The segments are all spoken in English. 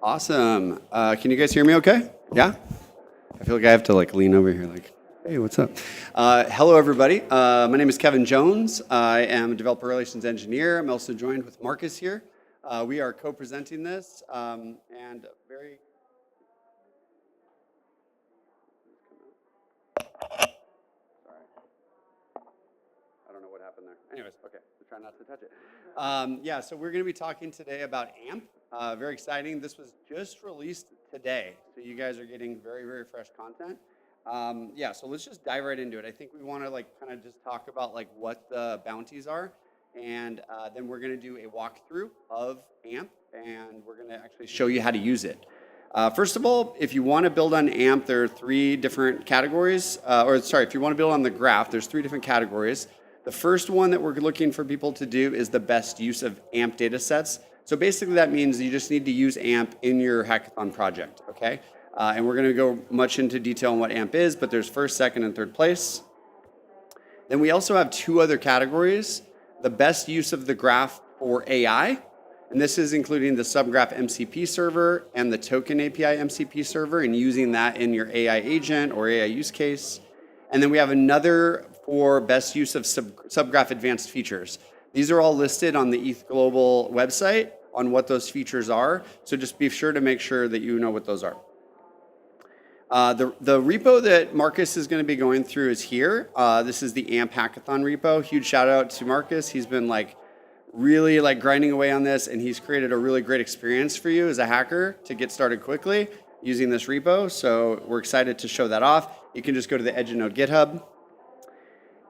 Awesome. Can you guys hear me okay? Yeah? I feel like I have to lean over here hey, what's up? Hello, everybody. My name is Kevin Jones. I am a developer relations engineer. I'm also joined with Marcus here. We are co-presenting this and very... Sorry. I don't know what happened there. Anyways, okay. I'm trying not to touch it. So we're going to be talking today about AMP. Very exciting. This was just released today, so you guys are getting very, very fresh content. So let's just dive right into it. I think we want to kind of just talk about what the bounties are, and then we're going to do a walkthrough of AMP, and we're going to actually show you how to use it. First of all, if you want to build on AMP, there are three different categories. If you want to build on the graph, there's three different categories. The first one that we're looking for people to do is the best use of AMP data sets. So basically that means you just need to use AMP in your hackathon project, okay? And we're going to go much into detail on what AMP is, but there's first, second, and third place. Then we also have two other categories: the best use of the graph for AI, and this is including the subgraph MCP server and the token API MCP server, and using that in your AI agent or AI use case. And then we have another for best use of subgraph advanced features. These are all listed on the ETHGlobal website on what those features are, so just be sure to make sure that you know what those are. The repo that Marcus is going to be going through is here. This is the AMP Hackathon repo. Huge shout out to Marcus. He's been really grinding away on this, and he's created a really great experience for you as a hacker to get started quickly using this repo. So we're excited to show that off. You can just go to the Edge Node GitHub.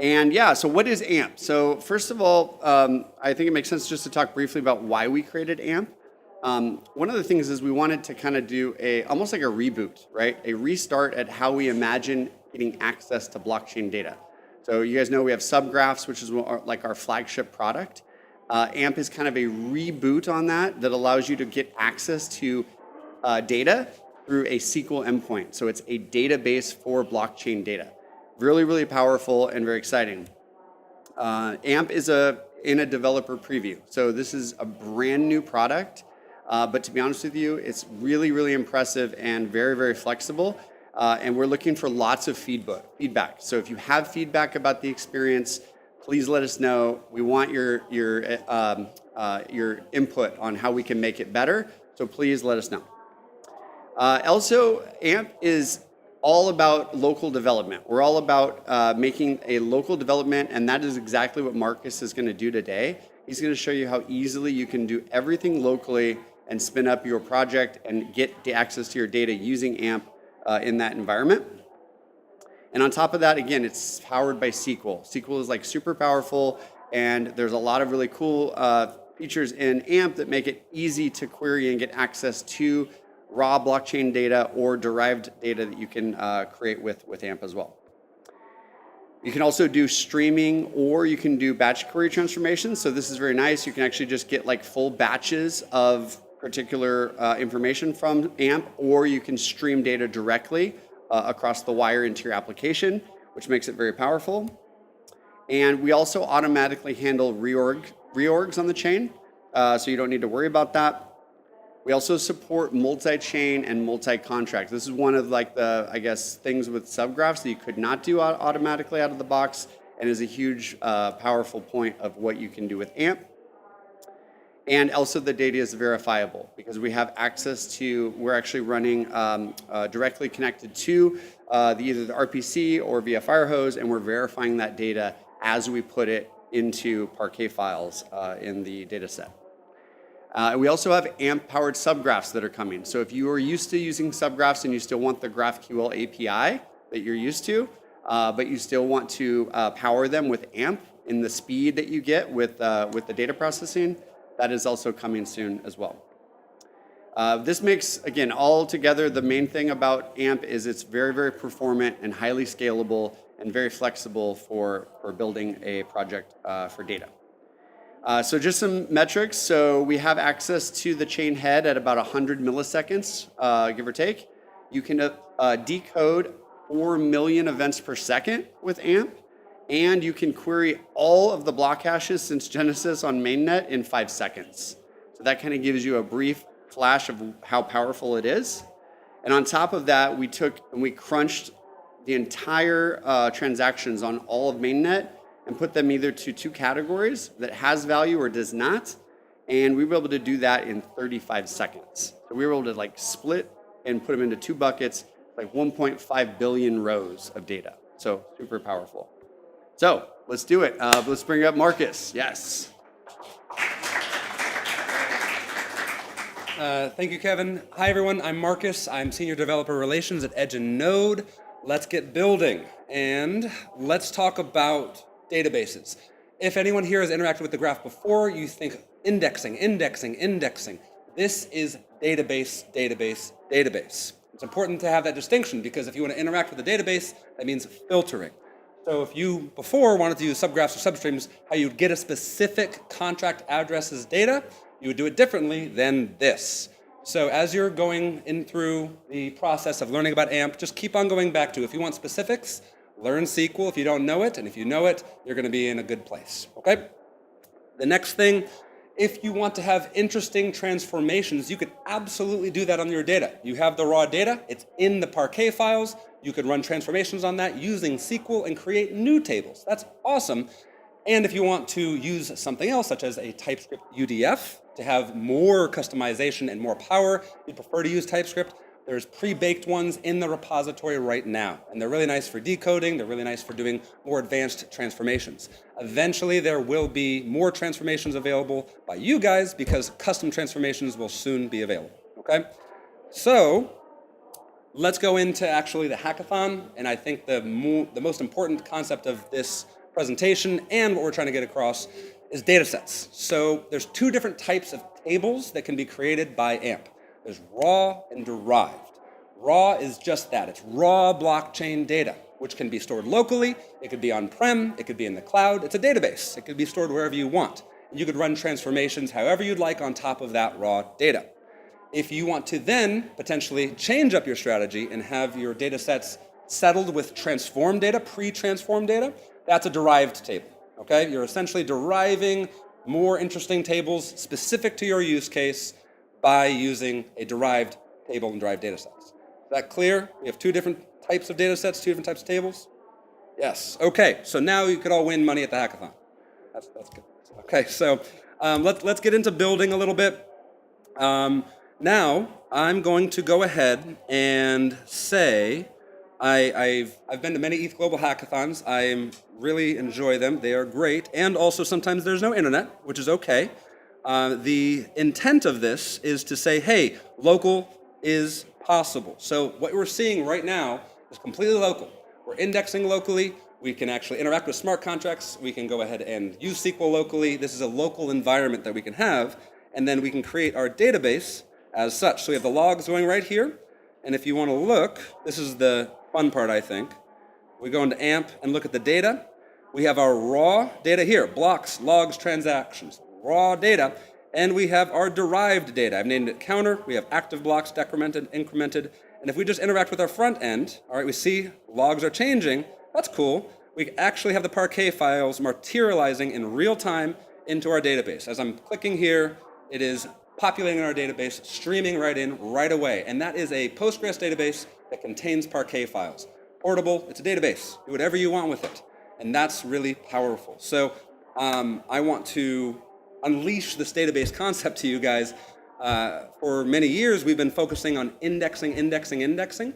And so what is AMP? So first of all, I think it makes sense just to talk briefly about why we created AMP. One of the things is we wanted to kind of do almost like a reboot, right? A restart at how we imagine getting access to blockchain data. So you guys know we have subgraphs, which is our flagship product. AMP is kind of a reboot on that allows you to get access to data through a SQL endpoint. So it's a database for blockchain data. Really, really powerful and very exciting. AMP is in a developer preview. So this is a brand new product. But to be honest with you, it's really, really impressive and very, very flexible. And we're looking for lots of feedback. So if you have feedback about the experience, please let us know. We want your input on how we can make it better. So please let us know. Also, AMP is all about local development. We're all about making a local development, and that is exactly what Marcus is going to do today. He's going to show you how easily you can do everything locally and spin up your project and get the access to your data using AMP in that environment. And on top of that, again, it's powered by SQL. SQL is super powerful, and there's a lot of really cool features in AMP that make it easy to query and get access to raw blockchain data or derived data that you can create with AMP as well. You can also do streaming, or you can do batch query transformations. So this is very nice. You can actually just get full batches of particular information from AMP, or you can stream data directly across the wire into your application, which makes it very powerful. And we also automatically handle reorgs on the chain, so you don't need to worry about that. We also support multi-chain and multi-contract. This is one of the, things with subgraphs that you could not do automatically out of the box, and is a huge, powerful point of what you can do with AMP. And also the data is verifiable because we have access to, we're actually running directly connected to either the RPC or via Firehose, and we're verifying that data as we put it into Parquet files in the data set. We also have AMP-powered subgraphs that are coming. So if you are used to using subgraphs and you still want the GraphQL API that you're used to, but you still want to power them with AMP in the speed that you get with the data processing, that is also coming soon as well. This makes, again, all together, the main thing about AMP is it's very, very performant and highly scalable and very flexible for building a project for data. So just some metrics. So we have access to the chain head at about 100 milliseconds, give or take. You can decode 4 million events per second with AMP, and you can query all of the block hashes since Genesis on mainnet in 5 seconds. So that kind of gives you a brief flash of how powerful it is. And on top of that, we took and we crunched the entire transactions on all of mainnet and put them either to two categories that has value or does not. And we were able to do that in 35 seconds. So we were able to like split and put them into two buckets, like 1.5 billion rows of data. So super powerful. So let's do it. Let's bring up Marcus. Yes. Thank you, Kevin. Hi, everyone. I'm Marcus. I'm Senior Developer Relations at Edge and Node. Let's get building. And let's talk about databases. If anyone here has interacted with the graph before, you think indexing, indexing, indexing. This is database, database, database. It's important to have that distinction because if you want to interact with a database, that means filtering. So if you before wanted to use subgraphs or substreams, how you'd get a specific contract address's data, you would do it differently than this. So as you're going in through the process of learning about AMP, just keep on going back to, if you want specifics, learn SQL if you don't know it, and if you know it, you're going to be in a good place, okay? The next thing, if you want to have interesting transformations, you could absolutely do that on your data. You have the raw data, it's in the Parquet files, you could run transformations on that using SQL and create new tables. That's awesome. And if you want to use something else, such as a TypeScript UDF, to have more customization and more power, you'd prefer to use TypeScript, there's pre-baked ones in the repository right now. And they're really nice for decoding, they're really nice for doing more advanced transformations. Eventually, there will be more transformations available by you guys because custom transformations will soon be available, okay? So, let's go into actually the hackathon, and I think the most important concept of this presentation and what we're trying to get across is data sets. So there's two different types of tables that can be created by AMP. There's raw and derived. Raw is just that. It's raw blockchain data, which can be stored locally. It could be on-prem. It could be in the cloud. It's a database. It could be stored wherever you want. You could run transformations however you'd like on top of that raw data. If you want to then potentially change up your strategy and have your data sets settled with transformed data, pre-transformed data, that's a derived table, okay? You're essentially deriving more interesting tables specific to your use case by using a derived table and derived data sets. Is that clear? We have two different types of data sets, two different types of tables? Yes, okay, so now you could all win money at the hackathon. That's good. Okay, so let's get into building a little bit. Now, I'm going to go ahead and say, I've been to many ETHGlobal hackathons. I really enjoy them. They are great. And also sometimes there's no internet, which is okay. The intent of this is to say, hey, local is possible. So what we're seeing right now is completely local. We're indexing locally. We can actually interact with smart contracts. We can go ahead and use SQL locally. This is a local environment that we can have. And then we can create our database as such. So we have the logs going right here. And if you want to look, this is the fun part, I think. We go into AMP and look at the data. We have our raw data here, blocks, logs, transactions, raw data. And we have our derived data. I've named it counter. We have active blocks, decremented, incremented. And if we just interact with our front end, all right, we see logs are changing. That's cool. We actually have the Parquet files materializing in real time into our database. As I'm clicking here, it is populating our database, streaming right in, right away. And that is a Postgres database that contains Parquet files. Portable, it's a database. Do whatever you want with it. And that's really powerful. So I want to unleash this database concept to you guys. For many years, we've been focusing on indexing, indexing, indexing.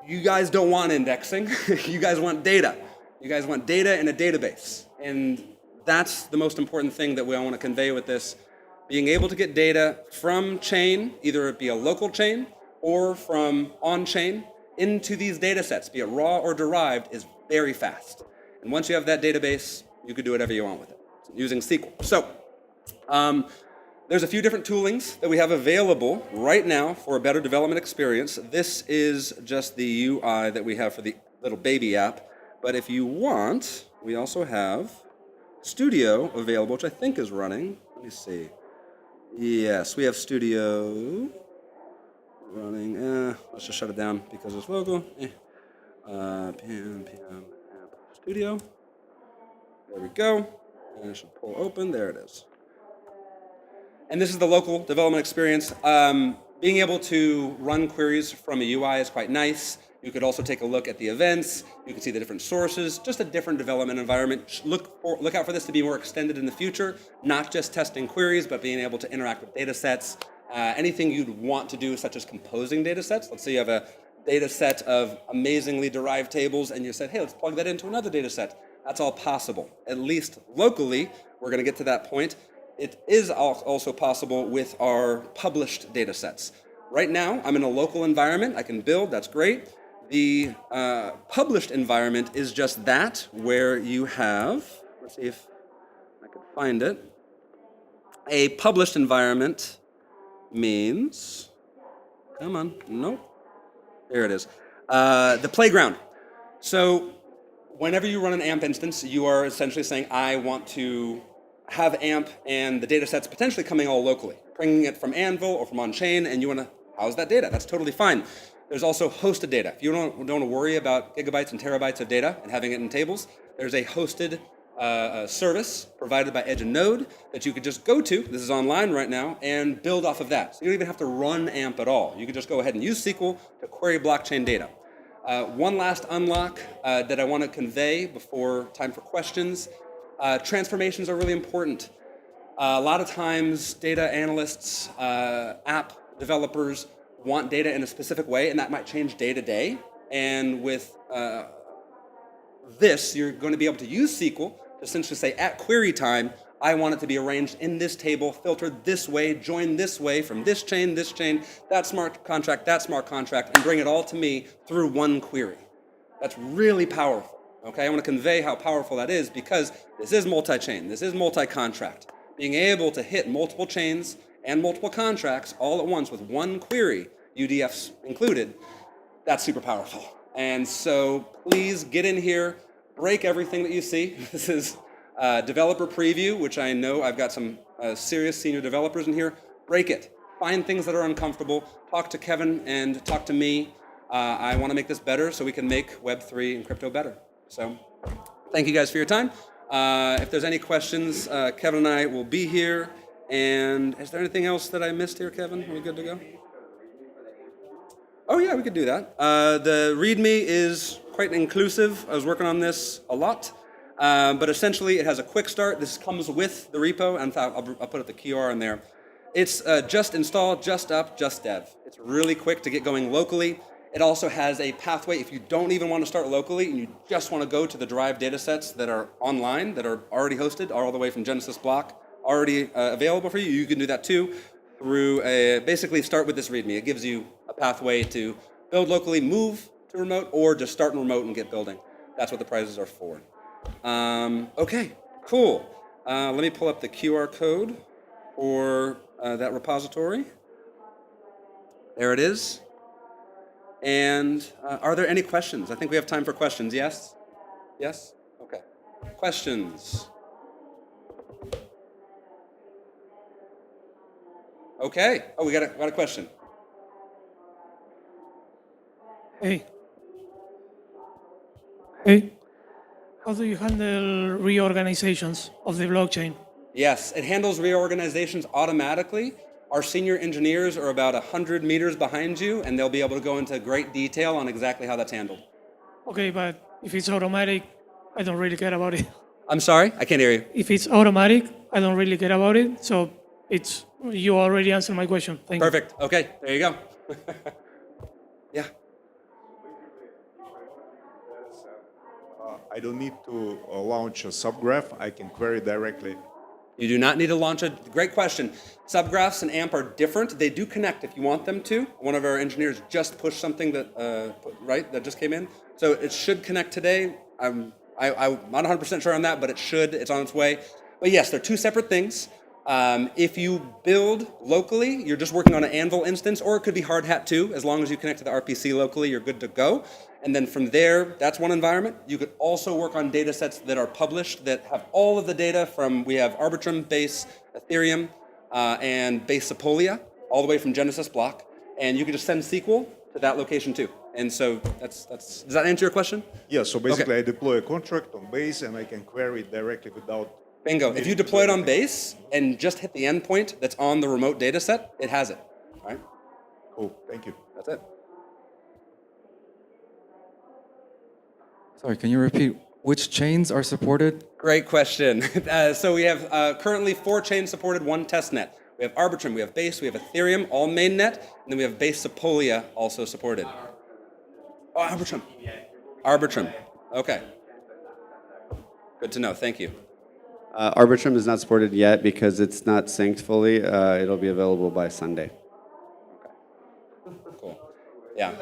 You guys don't want indexing. You guys want data. You guys want data in a database. And that's the most important thing that we want to convey with this. Being able to get data from chain, either it be a local chain or from on-chain, into these data sets, be it raw or derived, is very fast. And once you have that database, you could do whatever you want with it using SQL. So there's a few different toolings that we have available right now for a better development experience. This is just the UI that we have for the little baby app. But if you want, we also have Studio available, which I think is running. Let me see. Yes, we have Studio running. Let's just shut it down because it's local. PM app Studio. There we go. And it should pull open. There it is. And this is the local development experience. Being able to run queries from a UI is quite nice. You could also take a look at the events. You can see the different sources, just a different development environment. Look out for this to be more extended in the future, not just testing queries, but being able to interact with data sets. Anything you'd want to do, such as composing data sets. Let's say you have a data set of amazingly derived tables, and you said, hey, let's plug that into another data set. That's all possible, at least locally. We're going to get to that point. It is also possible with our published data sets. Right now, I'm in a local environment. I can build, that's great. The published environment is just that, where you have, let's see if I can find it. A published environment means, come on, nope. There it is. The playground. So whenever you run an AMP instance, you are essentially saying, I want to have AMP and the data sets potentially coming all locally, bringing it from Anvil or from on-chain, and you want to house that data. That's totally fine. There's also hosted data. If you don't want to worry about gigabytes and terabytes of data and having it in tables, there's a hosted service provided by Edge and Node that you could just go to, this is online right now, and build off of that. So you don't even have to run AMP at all. You could just go ahead and use SQL to query blockchain data. One last unlock that I want to convey before time for questions. Transformations are really important. A lot of times data analysts, app developers want data in a specific way, and that might change day to day. And with this, you're going to be able to use SQL to essentially say, at query time, I want it to be arranged in this table, filtered this way, joined this way, from this chain, that smart contract, and bring it all to me through one query. That's really powerful. Okay, I want to convey how powerful that is because this is multi-chain, this is multi-contract. Being able to hit multiple chains and multiple contracts all at once with one query, UDFs included, that's super powerful. And so please get in here, break everything that you see. This is developer preview, which I know I've got some serious senior developers in here. Break it. Find things that are uncomfortable. Talk to Kevin and talk to me. I want to make this better so we can make Web3 and crypto better. So thank you guys for your time. If there's any questions, Kevin and I will be here. And is there anything else that I missed here, Kevin? Are we good to go? Oh yeah, we could do that. The README is quite inclusive. I was working on this a lot. But essentially, it has a quick start. This comes with the repo, and I'll put up the QR in there. It's just install, just up, just dev. It's really quick to get going locally. It also has a pathway if you don't even want to start locally and you just want to go to the derived data sets that are online, that are already hosted, all the way from Genesis Block, already available for you. You can do that too through basically start with this README. It gives you a pathway to build locally, move to remote, or just start in remote and get building. That's what the prizes are for. Okay, cool. Let me pull up the QR code for that repository. There it is. And are there any questions? I think we have time for questions. Yes? Yes? Okay. Questions? Okay. Oh, we got a question. Hey. How do you handle reorganizations of the blockchain? Yes, it handles reorganizations automatically. Our senior engineers are about 100 meters behind you, and they'll be able to go into great detail on exactly how that's handled. Okay, but if it's automatic, I don't really care about it. I'm sorry? I can't hear you. If it's automatic, I don't really care about it. So you already answered my question. Thank you. Perfect. Okay, there you go. Yeah. I don't need to launch a subgraph. I can query directly. You do not need to launch a, great question. Subgraphs and AMP are different. They do connect if you want them to. One of our engineers just pushed something that, that just came in. So it should connect today. I'm not 100% sure on that, but it should. It's on its way. But yes, they're two separate things. If you build locally, you're just working on an Anvil instance, or it could be hard hat too. As long as you connect to the RPC locally, you're good to go. And then from there, that's one environment. You could also work on data sets that are published that have all of the data from, we have Arbitrum, Base, Ethereum, and Base Sepolia, all the way from Genesis Block. And you could just send SQL to that location too. And so that's does that answer your question? Yeah, so basically Okay. I deploy a contract on Base and I can query it directly without Bingo. If you deploy it on base and just hit the endpoint that's on the remote data set, it has it. All right? Cool, thank you. That's it. Sorry, can you repeat which chains are supported? Great question. So we have currently 4 chains supported, 1 testnet. We have Arbitrum, we have Base, we have Ethereum, all mainnet, and then we have Base Sepolia also supported. Oh, Arbitrum. Arbitrum. Okay. Good to know. Thank you. Arbitrum is not supported yet because it's not synced fully. It'll be available by Sunday. Cool. Yeah.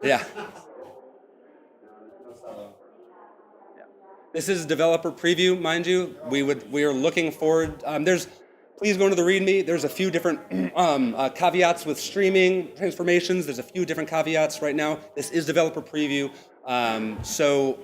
Yeah. This is developer preview, mind you. We are looking forward. Please go into the README. There's a few different caveats with streaming transformations. There's a few different caveats right now. This is developer preview, so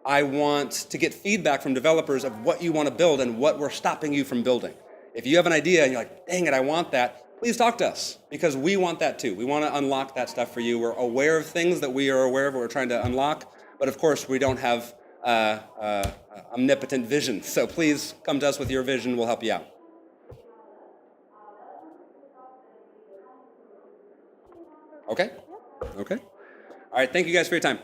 I want to get feedback from developers of what you want to build and what we're stopping you from building. If you have an idea and you're like, dang it, I want that, please talk to us because we want that too. We want to unlock that stuff for you. We're aware of things that we are aware of, what we're trying to unlock, but of course we don't have omnipotent vision. So please come to us with your vision. We'll help you out. Okay? Okay. All right. Thank you guys for your time.